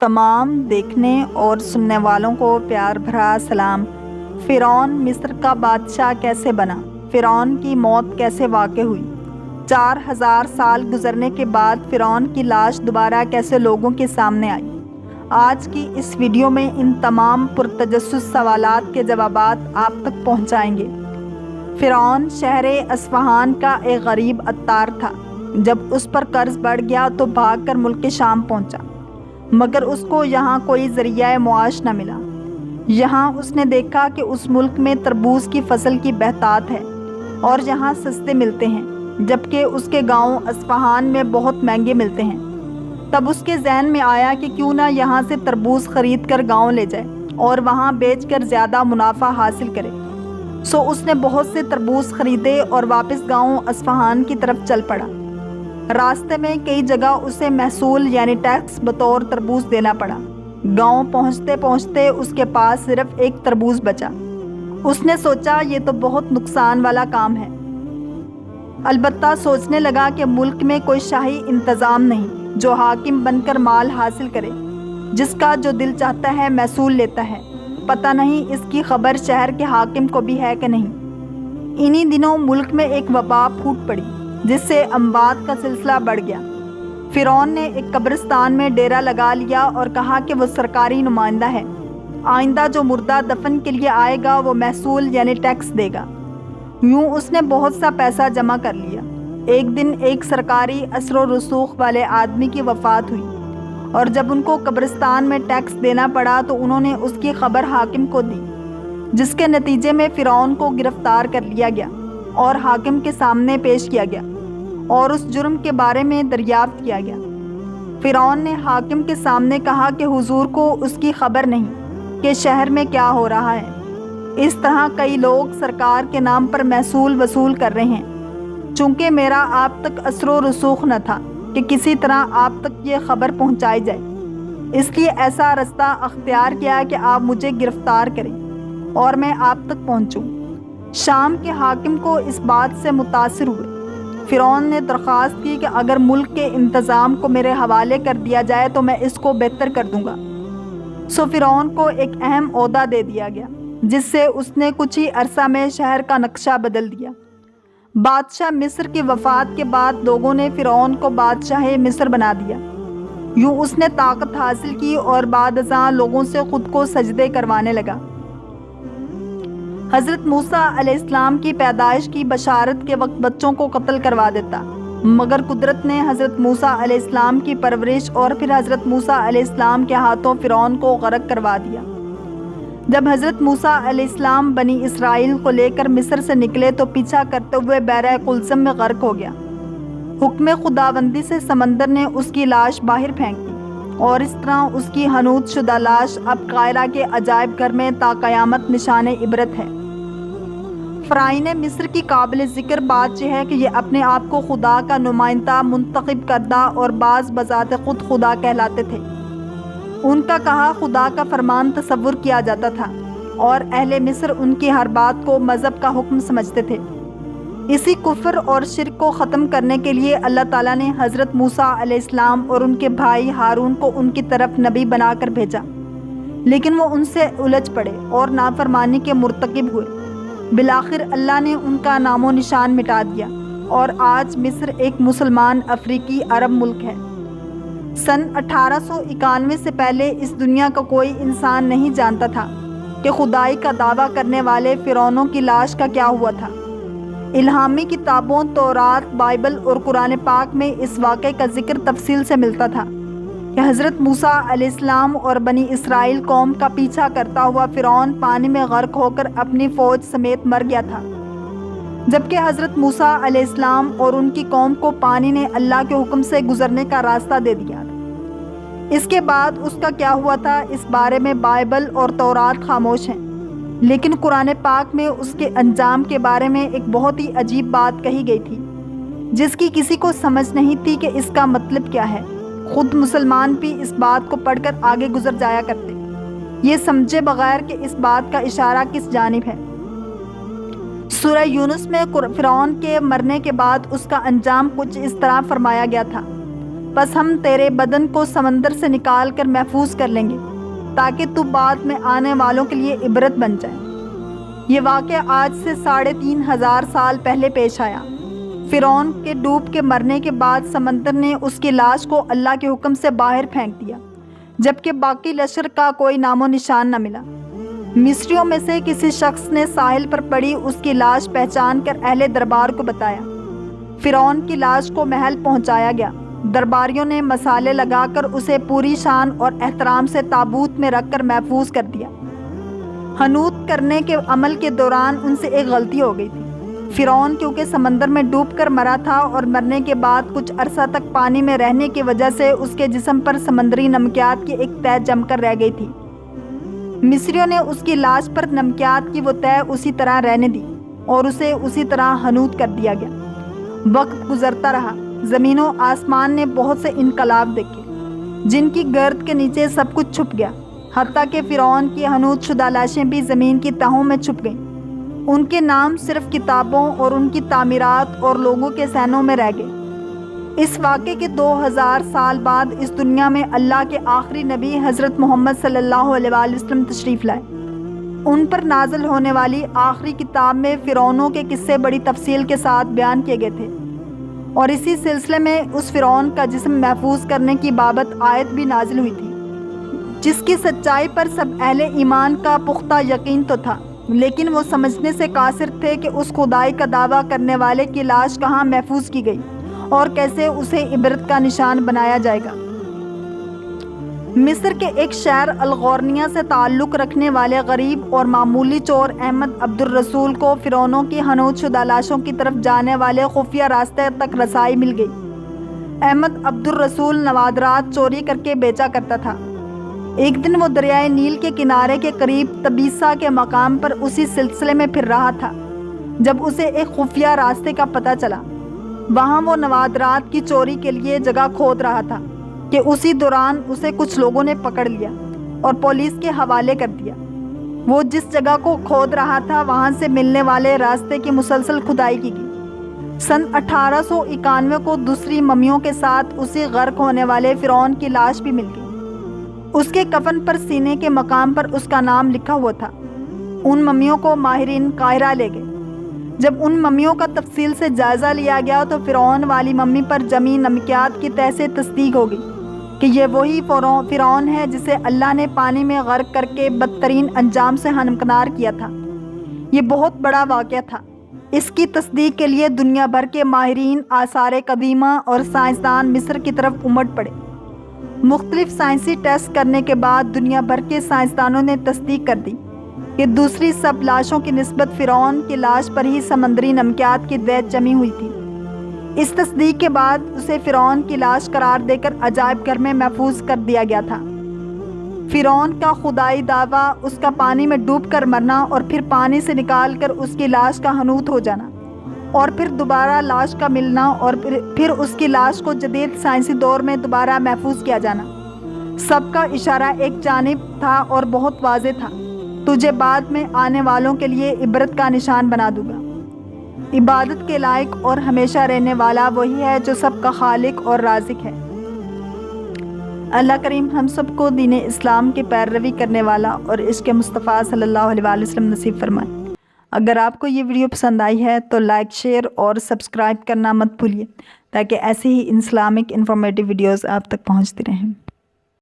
تمام دیکھنے اور سننے والوں کو پیار بھرا سلام۔ فرعون مصر کا بادشاہ کیسے بنا؟ فرعون کی موت کیسے واقع ہوئی؟ 4000 سال گزرنے کے بعد فرعون کی لاش دوبارہ کیسے لوگوں کے سامنے آئی؟ آج کی اس ویڈیو میں ان تمام پرتجسس سوالات کے جوابات آپ تک پہنچائیں گے۔ فرعون شہر اصفہان کا ایک غریب عطار تھا۔ جب اس پر قرض بڑھ گیا تو بھاگ کر ملک شام پہنچا، مگر اس کو یہاں کوئی ذریعہ معاش نہ ملا۔ یہاں اس نے دیکھا کہ اس ملک میں تربوز کی فصل کی بہتات ہے اور یہاں سستے ملتے ہیں، جبکہ اس کے گاؤں اصفہان میں بہت مہنگے ملتے ہیں۔ تب اس کے ذہن میں آیا کہ کیوں نہ یہاں سے تربوز خرید کر گاؤں لے جائے اور وہاں بیچ کر زیادہ منافع حاصل کرے۔ سو اس نے بہت سے تربوز خریدے اور واپس گاؤں اصفہان کی طرف چل پڑا۔ راستے میں کئی جگہ اسے محصول یعنی ٹیکس بطور تربوز دینا پڑا۔ گاؤں پہنچتے پہنچتے اس کے پاس صرف ایک تربوز بچا۔ اس نے سوچا یہ تو بہت نقصان والا کام ہے۔ البتہ سوچنے لگا کہ ملک میں کوئی شاہی انتظام نہیں جو حاکم بن کر مال حاصل کرے، جس کا جو دل چاہتا ہے محصول لیتا ہے۔ پتہ نہیں اس کی خبر شہر کے حاکم کو بھی ہے کہ نہیں۔ انہی دنوں ملک میں ایک وبا پھوٹ پڑی جس سے اموات کا سلسلہ بڑھ گیا۔ فرعون نے ایک قبرستان میں ڈیرا لگا لیا اور کہا کہ وہ سرکاری نمائندہ ہے، آئندہ جو مردہ دفن کے لیے آئے گا وہ محصول یعنی ٹیکس دے گا۔ یوں اس نے بہت سا پیسہ جمع کر لیا۔ ایک دن ایک سرکاری اثر و رسوخ والے آدمی کی وفات ہوئی، اور جب ان کو قبرستان میں ٹیکس دینا پڑا تو انہوں نے اس کی خبر حاکم کو دی، جس کے نتیجے میں فرعون کو گرفتار کر لیا گیا اور حاکم کے سامنے پیش کیا گیا اور اس جرم کے بارے میں دریافت کیا گیا۔ فرعون نے حاکم کے سامنے کہا کہ حضور کو اس کی خبر نہیں کہ شہر میں کیا ہو رہا ہے۔ اس طرح کئی لوگ سرکار کے نام پر محصول وصول کر رہے ہیں۔ چونکہ میرا آپ تک اثر و رسوخ نہ تھا کہ کسی طرح آپ تک یہ خبر پہنچائی جائے، اس لیے ایسا رستہ اختیار کیا کہ آپ مجھے گرفتار کریں اور میں آپ تک پہنچوں۔ شام کے حاکم کو اس بات سے متاثر ہوئے۔ فرعون نے درخواست کی کہ اگر ملک کے انتظام کو میرے حوالے کر دیا جائے تو میں اس کو بہتر کر دوں گا۔ سو فرعون کو ایک اہم عہدہ دے دیا گیا، جس سے اس نے کچھ ہی عرصہ میں شہر کا نقشہ بدل دیا۔ بادشاہ مصر کی وفات کے بعد لوگوں نے فرعون کو بادشاہ مصر بنا دیا۔ یوں اس نے طاقت حاصل کی اور بعد ازاں لوگوں سے خود کو سجدے کروانے لگا۔ حضرت موسیٰ علیہ السلام کی پیدائش کی بشارت کے وقت بچوں کو قتل کروا دیتا، مگر قدرت نے حضرت موسیٰ علیہ السلام کی پرورش اور پھر حضرت موسیٰ علیہ السلام کے ہاتھوں فرعون کو غرق کروا دیا۔ جب حضرت موسیٰ علیہ السلام بنی اسرائیل کو لے کر مصر سے نکلے تو پیچھا کرتے ہوئے بحیرہ قلزم میں غرق ہو گیا۔ حکم خداوندی سے سمندر نے اس کی لاش باہر پھینک دی، اور اس طرح اس کی حنوط شدہ لاش اب قاہرہ کے عجائب گھر میں تا قیامت نشان عبرت ہے۔ فرعون مصر کی قابل ذکر بات یہ ہے کہ یہ اپنے آپ کو خدا کا نمائندہ منتخب کردہ اور بعض بذات خود خدا کہلاتے تھے۔ ان کا کہا خدا کا فرمان تصور کیا جاتا تھا، اور اہل مصر ان کی ہر بات کو مذہب کا حکم سمجھتے تھے۔ اسی کفر اور شرک کو ختم کرنے کے لیے اللہ تعالیٰ نے حضرت موسیٰ علیہ السلام اور ان کے بھائی ہارون کو ان کی طرف نبی بنا کر بھیجا، لیکن وہ ان سے الجھ پڑے اور نافرمانی کے مرتکب ہوئے۔ بالآخر اللہ نے ان کا نام و نشان مٹا دیا، اور آج مصر ایک مسلمان افریقی عرب ملک ہے۔ سن 1891 سے پہلے اس دنیا کا کوئی انسان نہیں جانتا تھا کہ خدائی کا دعویٰ کرنے والے فرعونوں کی لاش کا کیا ہوا تھا۔ الہامی کتابوں تورات، بائبل اور قرآن پاک میں اس واقعے کا ذکر تفصیل سے ملتا تھا کہ حضرت موسیٰ علیہ السلام اور بنی اسرائیل قوم کا پیچھا کرتا ہوا فرعون پانی میں غرق ہو کر اپنی فوج سمیت مر گیا تھا، جبکہ حضرت موسیٰ علیہ السلام اور ان کی قوم کو پانی نے اللہ کے حکم سے گزرنے کا راستہ دے دیا۔ اس کے بعد اس کا کیا ہوا تھا اس بارے میں بائبل اور تورات خاموش ہیں، لیکن قرآن پاک میں اس کے انجام کے بارے میں ایک بہت ہی عجیب بات کہی گئی تھی، جس کی کسی کو سمجھ نہیں تھی کہ اس کا مطلب کیا ہے۔ خود مسلمان بھی اس بات کو پڑھ کر آگے گزر جایا کرتے، یہ سمجھے بغیر کہ اس بات کا اشارہ کس جانب ہے۔ سورہ یونس میں فرعون کے مرنے کے بعد اس کا انجام کچھ اس طرح فرمایا گیا تھا: بس ہم تیرے بدن کو سمندر سے نکال کر محفوظ کر لیں گے تاکہ تو بعد میں آنے والوں کے لیے عبرت بن جائے۔ یہ واقعہ آج سے 3500 سال پہلے پیش آیا۔ فرعون کے ڈوب کے مرنے کے بعد سمندر نے اس کی لاش کو اللہ کے حکم سے باہر پھینک دیا، جبکہ باقی لشکر کا کوئی نام و نشان نہ ملا۔ مصریوں میں سے کسی شخص نے ساحل پر پڑی اس کی لاش پہچان کر اہل دربار کو بتایا۔ فرعون کی لاش کو محل پہنچایا گیا۔ درباریوں نے مسالے لگا کر اسے پوری شان اور احترام سے تابوت میں رکھ کر محفوظ کر دیا۔ حنوط کرنے کے عمل کے دوران ان سے ایک غلطی ہو گئی تھی۔ فرعون کیونکہ سمندر میں ڈوب کر مرا تھا اور مرنے کے بعد کچھ عرصہ تک پانی میں رہنے کی وجہ سے اس کے جسم پر سمندری نمکیات کی ایک تہ جم کر رہ گئی تھی۔ مصریوں نے اس کی لاش پر نمکیات کی وہ تہ اسی طرح رہنے دی اور اسے اسی طرح حنوط کر دیا گیا۔ وقت گزرتا رہا، زمین و آسمان نے بہت سے انقلاب دیکھے جن کی گرد کے نیچے سب کچھ چھپ گیا، حتیٰ کہ فرعون کی حنوط شدہ لاشیں بھی زمین کی تہوں میں چھپ گئیں۔ ان کے نام صرف کتابوں اور ان کی تعمیرات اور لوگوں کے ذہنوں میں رہ گئے۔ اس واقعے کے 2000 سال بعد اس دنیا میں اللہ کے آخری نبی حضرت محمد صلی اللہ علیہ وآلہ وسلم تشریف لائے۔ ان پر نازل ہونے والی آخری کتاب میں فرعونوں کے قصے بڑی تفصیل کے ساتھ بیان کیے گئے تھے، اور اسی سلسلے میں اس فرعون کا جسم محفوظ کرنے کی بابت آیت بھی نازل ہوئی تھی، جس کی سچائی پر سب اہل ایمان کا پختہ یقین تو تھا، لیکن وہ سمجھنے سے قاصر تھے کہ اس خدائی کا دعویٰ کرنے والے کی لاش کہاں محفوظ کی گئی اور کیسے اسے عبرت کا نشان بنایا جائے گا۔ مصر کے ایک شہر الغورنیہ سے تعلق رکھنے والے غریب اور معمولی چور احمد عبد الرسول کو فرعونوں کی حنوط شدہ لاشوں کی طرف جانے والے خفیہ راستے تک رسائی مل گئی۔ احمد عبد الرسول نوادرات چوری کر کے بیچا کرتا تھا۔ ایک دن وہ دریائے نیل کے کنارے کے قریب تبیسا کے مقام پر اسی سلسلے میں پھر رہا تھا جب اسے ایک خفیہ راستے کا پتہ چلا۔ وہاں وہ نوادرات کی چوری کے لیے جگہ کھود رہا تھا کہ اسی دوران اسے کچھ لوگوں نے پکڑ لیا اور پولیس کے حوالے کر دیا۔ وہ جس جگہ کو کھود رہا تھا وہاں سے ملنے والے راستے کی مسلسل کھدائی کی گئی۔ سن 1891 کو دوسری ممیوں کے ساتھ اسی غرق ہونے والے فرعون کی لاش بھی مل گئی۔ اس کے کفن پر سینے کے مقام پر اس کا نام لکھا ہوا تھا۔ ان ممیوں کو ماہرین قاہرہ لے گئے۔ جب ان ممیوں کا تفصیل سے جائزہ لیا گیا تو فرعون والی ممی پر جمی نمکیات کی تہ سے تصدیق ہو گئی کہ یہ وہی فرعون ہے جسے اللہ نے پانی میں غرق کر کے بدترین انجام سے ہمکنار کیا تھا۔ یہ بہت بڑا واقعہ تھا۔ اس کی تصدیق کے لیے دنیا بھر کے ماہرین آثار قدیمہ اور سائنسدان مصر کی طرف امٹ پڑے۔ مختلف سائنسی ٹیسٹ کرنے کے بعد دنیا بھر کے سائنسدانوں نے تصدیق کر دی کہ دوسری سب لاشوں کی نسبت فرعون کی لاش پر ہی سمندری نمکیات کی دہ جمی ہوئی تھی۔ اس تصدیق کے بعد اسے فرعون کی لاش قرار دے کر عجائب گھر میں محفوظ کر دیا گیا تھا۔ فرعون کا خدائی دعویٰ، اس کا پانی میں ڈوب کر مرنا اور پھر پانی سے نکال کر اس کی لاش کا حنوط ہو جانا اور پھر دوبارہ لاش کا ملنا اور پھر اس کی لاش کو جدید سائنسی دور میں دوبارہ محفوظ کیا جانا، سب کا اشارہ ایک جانب تھا اور بہت واضح تھا: تجھے بعد میں آنے والوں کے لیے عبرت کا نشان بنا دوں گا۔ عبادت کے لائق اور ہمیشہ رہنے والا وہی ہے جو سب کا خالق اور رازق ہے۔ اللہ کریم ہم سب کو دین اسلام کی پیروی کرنے والا اور عشق مصطفیٰ صلی اللہ علیہ وآلہ وسلم نصیب فرمائے۔ اگر آپ کو یہ ویڈیو پسند آئی ہے تو لائک، شیئر اور سبسکرائب کرنا مت بھولیے تاکہ ایسے ہی اسلامک انفارمیٹیو ویڈیوز آپ تک پہنچتی رہیں۔